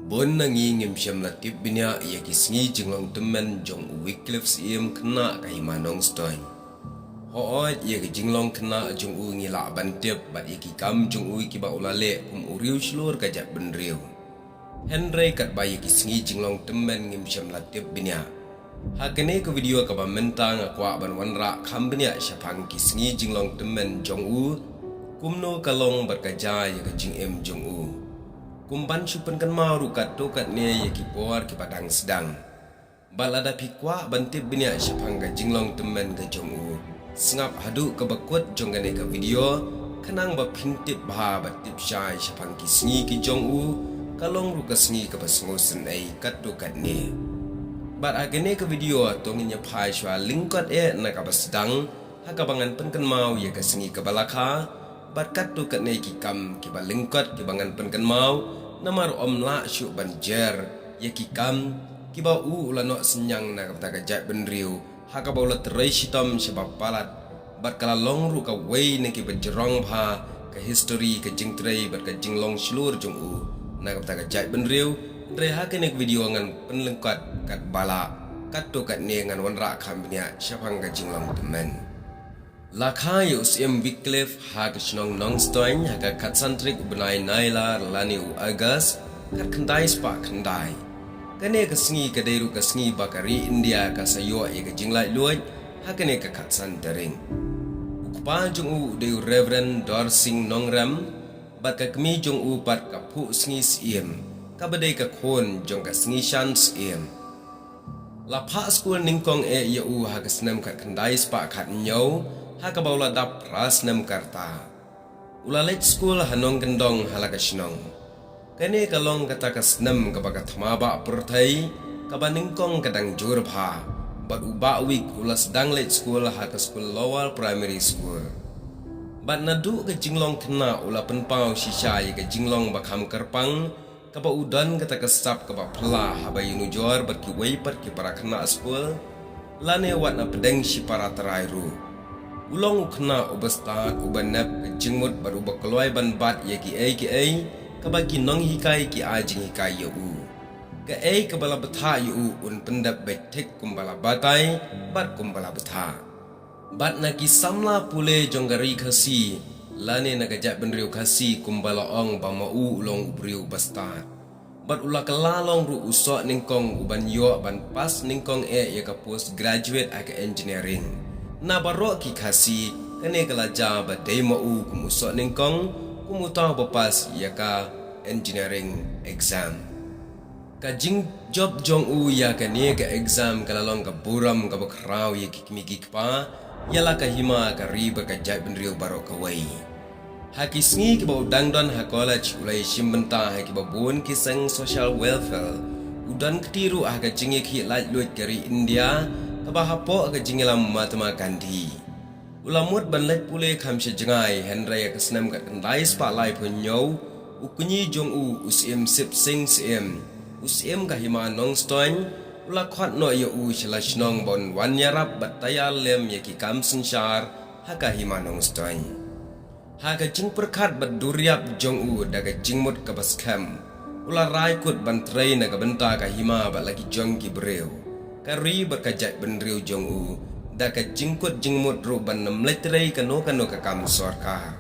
Bon nangingim syam latip binya ia kisngi jinglong temen jong Wycliffe siem kena kahimanong stoin. Hoot ia ke jinglong kena jong ngila bantip bat ia kikam jong kiba ulale uriu slur kajat benriu. Henry kat bayi kisngi jinglong temen ngim syam latip binya. Hakene ke video ka mentang akwa ban wanra khambnya syapang kisngi jinglong temen jong kumno kalong berkaja ia ke jingem jong kumban supen kan mau rukat tokat ne ya kipor ki padang sedang balada pikwa bantip binya syapang ga jinglong temen ga jong sengap hadu ke bakut jong gane ka video kanang ba pintip ba batip syai syapang kisngi ki jong kalong ru kasngi ka basngo senai kat tokat ne bat agane ka video tonginya phai shwa lingkot na ka basdang hakabangan pen kan mau ya kasngi ka balakha Barkat tu kat naik kikam kiba lingkot kibangan penkan mau namar omla syuk banjer ya kikam kiba ulanok senyang na kata kajat benriu hakaba ulat terai shitom sebab palat barkala long ru ka wei na kiba jerong bha ka history ka jingtrai barka jinglong slur jong na kata kajat benriu re hakene video ngan penlengkot kat bala kat tu kat ne ngan wanra khambnya syapang ka jinglong temen Lakha UCM Wycliffe hak snong nong stoin hak kat santrik benai naila lani agas kat kandai spa kandai kane kasngi kadairu kasngi bakari India ka sayo e ka jinglai luai hakane ka kat santering ukpa jung de Reverend Dorsing Nongram bat ka kmi jung pat ka phu sngi siem ka badai ka khon jong ka sngi shan siem la pha school ningkong ya hak snam kat kandai spa khat nyau Hakabaula dap ras nem karta. Ulalet school hanong gendong halaka sinong. Kene kalong kata kasnem kabaka thamaba perthai kabaningkong kadang jurpha. Bat uba week ulas danglet school haka school lower primary school. Bat nadu ke jinglong kena ula penpau sisai ke jinglong bakham kerpang kaba udan kata kasap kaba pla haba yunujor berkiwei per ki para kena school lane wat na pedeng si para terairu. Ulong ukna ubastat ubanap jingmut baru bakaloi ban bat ya ki ai kabagi nong hikai ki ajing hikai ya ka ai kabala batha yu un pendap betek kumbala batai bat kumbala batha bat na ki samla pule jonggari khasi lane na gajat benriu khasi kumbala ong ba mau ulong ubriu bastat bat ula kalalong ru usok ningkong uban yo ban pas ningkong ya ka post graduate ak engineering na barok ki khasi kane kalaja ba demo kumusok ningkong kumutau bapas ya ka engineering exam ka jing job jong ya kane ka exam kalalong ka buram ka bakrau ya ki kimi pa yala ka hima ka riba ka jai benriu barok ka wai hakisngi ki ba dangdon ha college ulai simbenta ha ki ba bun ki sang social welfare udan ketiru ha ka jingi ki laj luit kari India kabahapo ka jingilam Mahatma Gandhi ulamut banlet pule khamse jangai Henry ka snam ka kandai spa lai phonyo ukunyi jong usim sip sing sim usim ka hima nong stoin ula khat no ya shalashnon bon wan yarap bataya lem ya ki kam sanchar ha ka hima nong stoin ha ka jing perkhat bat duryap jong daga jingmut ka baskham ula rai kut ban trai na ka benta ka hima ba lagi jong ki breu kari berkajat benriu jong daka jingkut jingmut ru ban namletrai kano ka kam sorka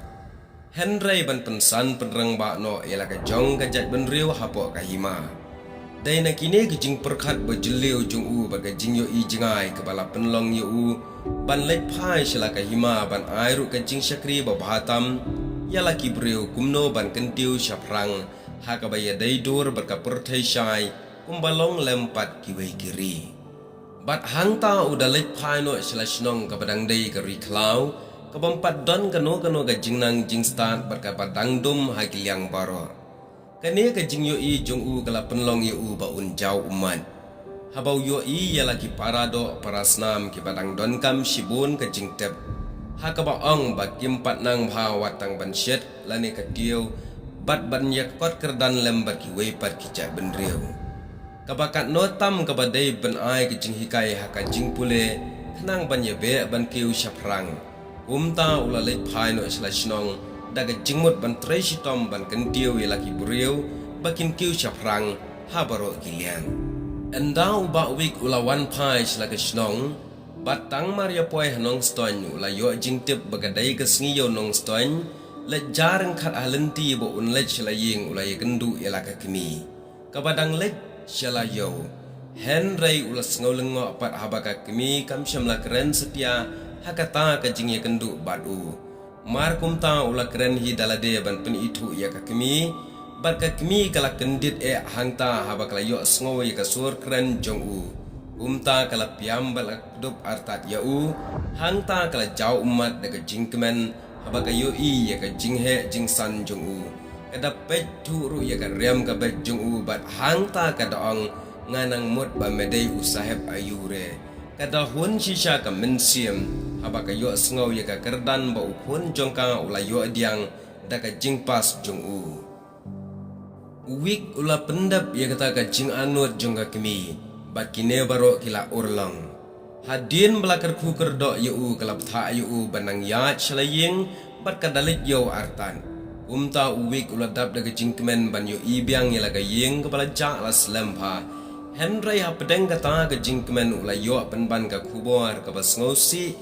Henry ban pensan penrang ba no ela ka jong kajat benriu hapo ka hima dai na kini ke jing perkhat bajeliu jong ba ka jing yo jingai ke bala penlong yo ban let phai sela ka hima ban airu ka jing sakri ba bhatam yala ki breu kumno ban kentiu shaprang ha ka ba ya dai dur berka perthai shai kumbalong lempat kiwei kiri Bat hangta udalit paino selasnong kabadang day ka riklau kabampat don kano ka jingnang jingstan barka padang dum hagilyang baro kane ka jingyo jong kala penlong ba unjau uman habau yo yala ki parado parasnam ki badang don kam shibun ka jingtep hakaba ong ba kimpat nang bhawatang banshet lane ka dio bat ban yakot kerdan lembar ki wepat ki ja benriu kabakat notam kabadai ban ai ke jing hikai haka jing pule kenang ban yebe ban kiu shaprang umta ulalai phai no slashnong daga jingmut ban trai shitom ban kentiu yelaki buriu bakin kiu shaprang habaro giliang endau ba wik ulawan pai selaka shnong batang maria poi hanong stoin ula yo jingtip bagadai kesngiyo nong stoin le jarang khat halenti bo unlech laying ula yekendu elaka kemi kabadang lech shalayo Henry ula sngolengo pat habaka kemi kam shamla keren setia hakata ka jing yekendu badu mar kumta ula keren hi dalade ban pen itu ya ka kemi bat ka kemi kala kendit hangta habakla yo sngo ya ka sur keren jongu umta kala piam balak dup artat yau hangta kala jau umat daga jingkemen habaka yo I ya ka jinghe jingsan jongu kada pet turu ya ka riam ka bet jongu bat hangta kada ong nganang mut ba medai usaheb ayure kada hun shisha ka mensiam habaka yo sngo ya ka kerdan ba ukun jongka ula yo diang daga jingpas jongu wik ula pendap ya kata ka jing anut jongka kemi bat kine baro kila urlang hadin belakar kuker dok yu kelap tha yu banang yat shalaying bat kadalit yo artan umta uwik uladap daga jingkemen ban yo ibiang ilaga ying kepala jak la slempa Henry ha pedeng kata ka jingkemen ula yo penban ka kubor ka basngosi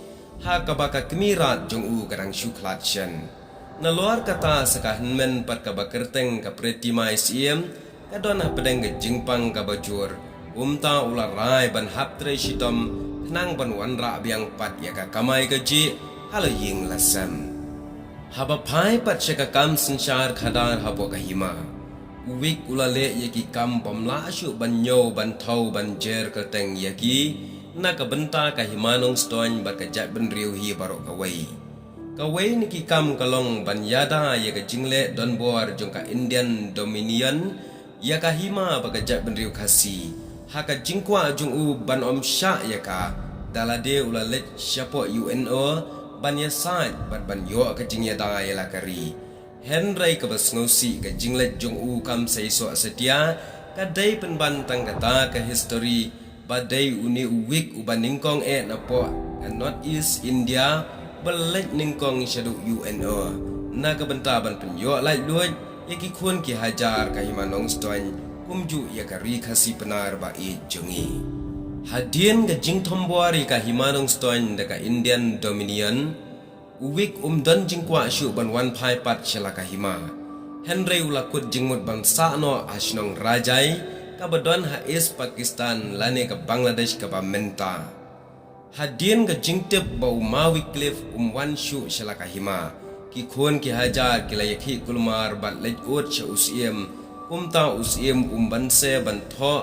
ha ka baka kemirat jong u kadang syuklat shen na luar kata sekahenmen pat ka bakerteng ka pretimai siem kadon ha pedeng ka jingpang ka bajur umta ula rai ban haptre shitom nang ban wanra biang pat ya ka kamai ka ji halo ying lasam haba pai pat shaka kam sanchar khadar hapo ka hima wik ulale yaki kam pamla shu ban nyo ban thau ban jer ka teng yaki na ka benta ka himanong stoin ba ka jat ban riu hi baro ka wei niki kam kalong ban yada ya ka jingle don bor jong ka Indian Dominion ya ka hima ba ka jat ban riu khasi haka jingkwa jung u ban om sha ya ka dalade ulalet syapo UNO ban ya sait ban yo ka jingya da ya la kari Henry ka basngosi ka jinglet jung u kam saiso setia ka dai penban tang kata ka history badai uni wik uban ningkong na po North East India belet ningkong shadu UNO na ka bentaban penyo lai luoj yaki khun ki hajar ka himanong stoin kumju ya kari khasi penar ba I jungi hadien ka jingthombuari ka himanong stoin da ka Indian Dominion Uwik dan jingkwa syu ban wan pai pat shalaka hima Henry ulakut jingmut bangsa no ashnong rajai ka badon ha is Pakistan lane ka Bangladesh ka menta hadien ka jingtip ba umawi cliff wan syu shalaka hima ki khon ki hajar ki layakhi kulmar bat lej ot sha usiem umta usiem banse ban tho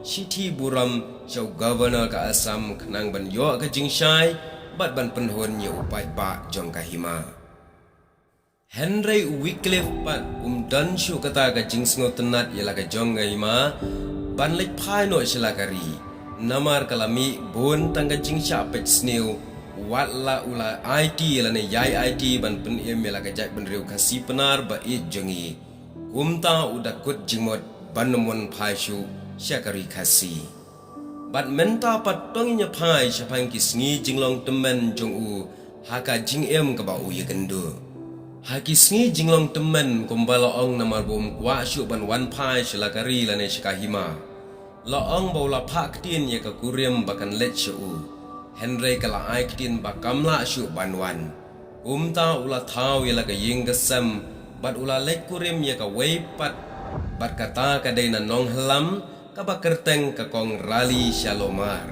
Siti Buram shau governor ka Assam khnang ban yo ka jingshai bat ban penhon ye upai ba jong ka hima Henry Wycliffe pat dan shu kata ka jingsngo tenat yela ka jong ka hima ban lek phai no shalakari namar kalami bon tangga jingsha pet snew wat la ula IT la ne yai IT ban pen yela ka jat ban riu khasi penar ba I jongi umta udakut jingmot ban mon phai shu syakari khasi Bat menta pat tonginya pai syapang kisngi jinglong temen jong u haka jing ka ba u yekendu haki sngi jinglong temen kumbala ong namar bom kwa syu ban wan pai shalakari lane shikahima la ong bola pak tin ye ka kuriem bakan let syu Henry kala ai tin ba kamla syu banwan umta ula thau ye la ka ying gasam bat ula let kuriem ye ka wei pat bat kata ka dei na nong helam kaba kerteng ka kong rali shalomar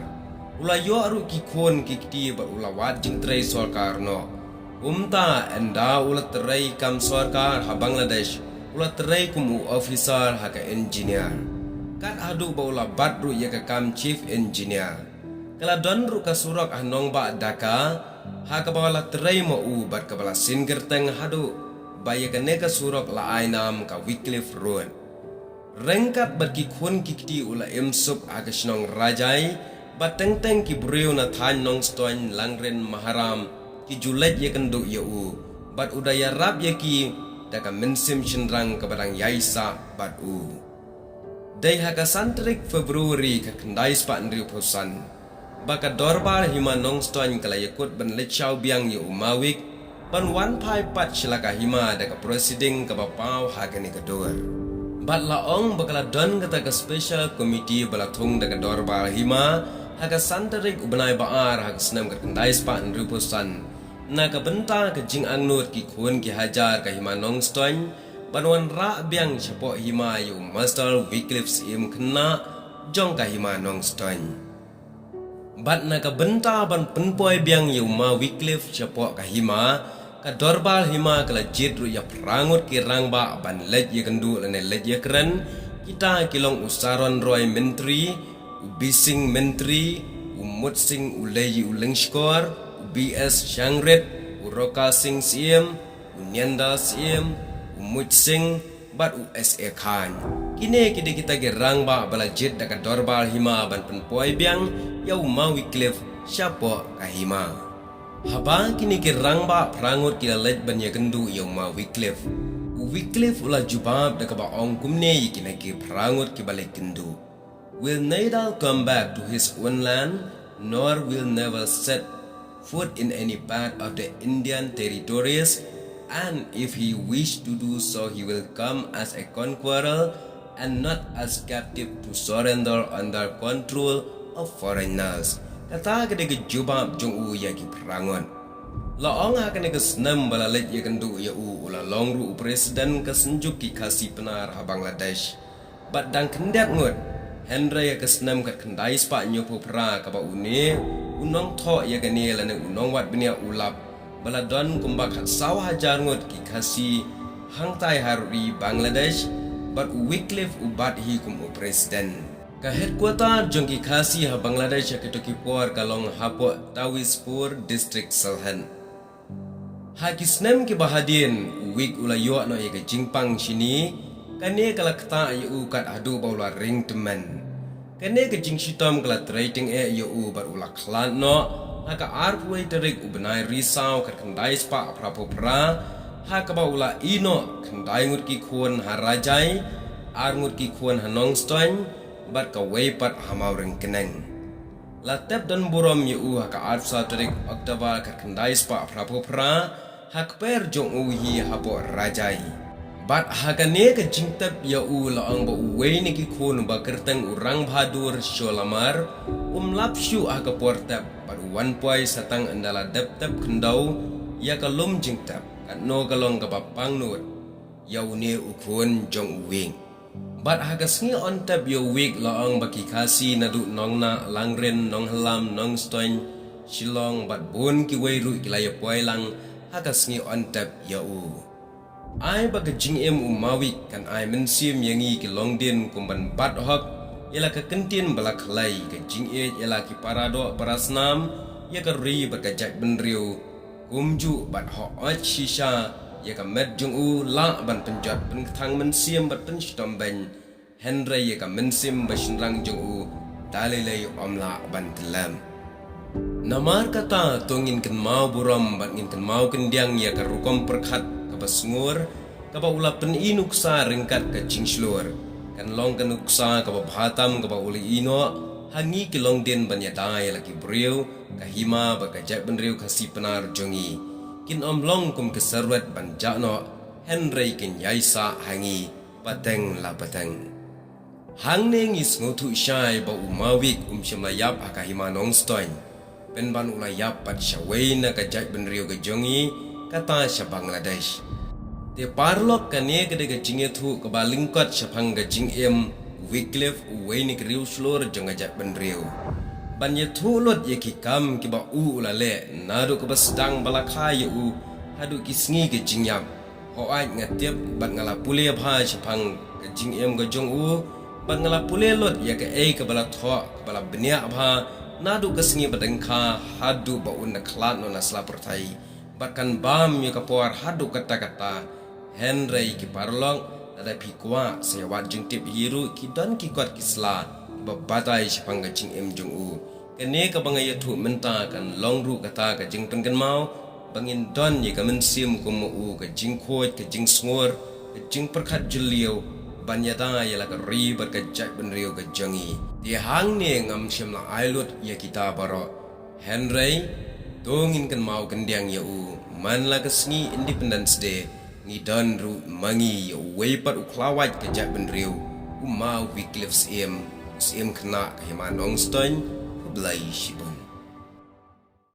ula yo aru ki khon ki kti ba ula wat jing trei sarkar no umta enda ula trei kam sarkar ha Bangladesh ula trei kumu officer ha ka engineer kat adu ba ula badru ya ka kam chief engineer kala don ru ka surak anong ba daka ha ka ba ula trei mo u bat ka bala sin kerteng hadu ba ya ka ne ka surak la ainam ka Wycliffe Road Rengkat bagi khun kikti ula emsup agasnong rajai bateng teng ki breu na than nong stoin langren maharam ki julet ye kenduk ye u bat udaya rap ye ki daka mensim shinrang ka barang yaisa bat u dai haka santrik Februari ka kendai spa ndriu posan baka dorbar hima nong stoin kala yakut ban lechau biang ye umawik ban wan pai pat silaka hima daka proceeding ka bapau hagani kador Bat laong bakala don kata ke special committee balatung daga dorbal hima haka santarik ubenai baar haka senam ke kendai spa nrupusan na ka benta ke jing angnut ki kun ki hajar ka hima nong stoin banwan ra biang chapo hima yu master Wycliffe im kena jong ka hima nong stoin bat na ka benta ban penpoi biang yu ma Wycliffe chapo ka hima ka dorbal hima kala jidru ya prangut ki rangba ban lej ye kendu lene lej ye keren kita kilong usaron roy menteri ubising menteri umutsing uleji ulengskor ubs shangret uroka sing siem unyanda siem umutsing bat usa khan kini kita gerang ba balajit daga dorbal hima ban penpoi biang yau ma Wycliffe siapa ka hima haba kini gerang ba prangut kila lej ban ya kendu yau ma Wycliffe ula jubab daga ba ong kumne kina ki prangut ki balik kendu will neither come back to his own land nor will never set foot in any part of the Indian territories, and if he wish to do so he will come as a conqueror and not as captive to surrender under control of foreigners. Kata kedega jubab jong u ya ki prangon. Laong akan ke senam balalet ya kendu ya u ula longru presiden kesenjuk ki kasi penar ha Bangladesh. Bat dang kendak ngut Henry ya kesenam kat kendai spa nyopo pra ka ba une unong tho ya gani lane unong wat benia ulap baladon kumbak sawah hajar ngut ki kasi hangtai haruri Bangladesh bat Wycliffe ubat hi kum presiden ka headquarter jong ki kasi ha Bangladesh ya ketoki por kalong hapo Tawispur district Salhan ha kisnem ki bahadin wik ulayo no ya ke jingpang sini kane kala kata yu kat adu baula ring teman kane ke jing sitom kala trading yu bar ula klan no haka arpui terik ubenai risau kat kendai spa prapo pra haka baula ino kendai ngut ki kuan harajai ar ngut ki kuan hanong stoin bat ka weipat hamau ring keneng latep dan burom yu haka arsa terik oktaba kat kendai spa prapo pra hak per jong uhi hapo rajai bat hakane ke jingtap ya u laang ba uwe ni ki khon ba kerteng urang bhadur sholamar lapshu aka portap bat wan poi satang andala dep khendau ya kalum jingtap kat no kalong ka papang nut ya une u khon jong uwing bat haka sngi on tap ya week laang ba ki khasi nadu nongna langren nong halam nong stoin shilong bat bon ki weiru kilaya poi lang haka sngi on tap ya u ai baga jing umawi kan ai mensim yangi ki longdin kumban bat hok yala ka kentin balak lai ka jing yala ki parado parasnam ya ka ri baga jak benriu kumju bat ho ach shisha ya ka med jung u la ban penjat pen thang mensim bat pen stomben Henry ya ka mensim bashinrang jung u dalilai omla ban telam namar kata tongin ken mau buram bat ngin ken mau kendiang ya ka rukom perkhat basngur kaba ula pen inuksa ringkat ke jingslur kan long kanuksa kaba bhatam kaba uli ino hangi ki long den banyadai lagi briu kahima baka jak benriu kasi penar jongi kin omlong kum keserwet banjakno Henry kin yaisa hangi pateng la pateng hang neng is ngutu syai ba umawik syamlayap akahima nong stoin pen ban ulayap pat syawena ka jak benriu ke jongi kata sya Bangladesh te parlok kane kede ke jinge thu ke balingkot syapang ke jing Wycliffe uweni ke riu slor jong ajak benriu ban ye thu lot ye ki kam ki ba u ulale nadu ke basdang balakha ye u hadu ki sngi ke jingyam ho ai ngatiap ban ngala pule bha syapang ke jing ke jong u ban ngala pule lot ye ke ke bala tho ke bala benia bha nadu ke sngi badengkha hadu ba un klat no nasla pertai bahkan bam ya kapuar hadu kata-kata Henry ki parlong ada pikwa saya wajing tip hiru ki dan ki kot kisla babatai syapang gajing jong u kene ka bangaya thu menta kan longru kata ka jing tengken mau bangin don ye ka mensim ku mu ka jing khoi ka jing sngur ka jing perkhat juliu banyata ya la ka ri bar ka jak benriu ka jangi di hang ne ngam syamla ailut ya kita baro Henry tongin kan mau kendiang ya u man la kesngi Independence Day Ngidan ru mangi weipat uklawat kejak benriu uma Wycliffe siem kena kehimanong stein belai shibah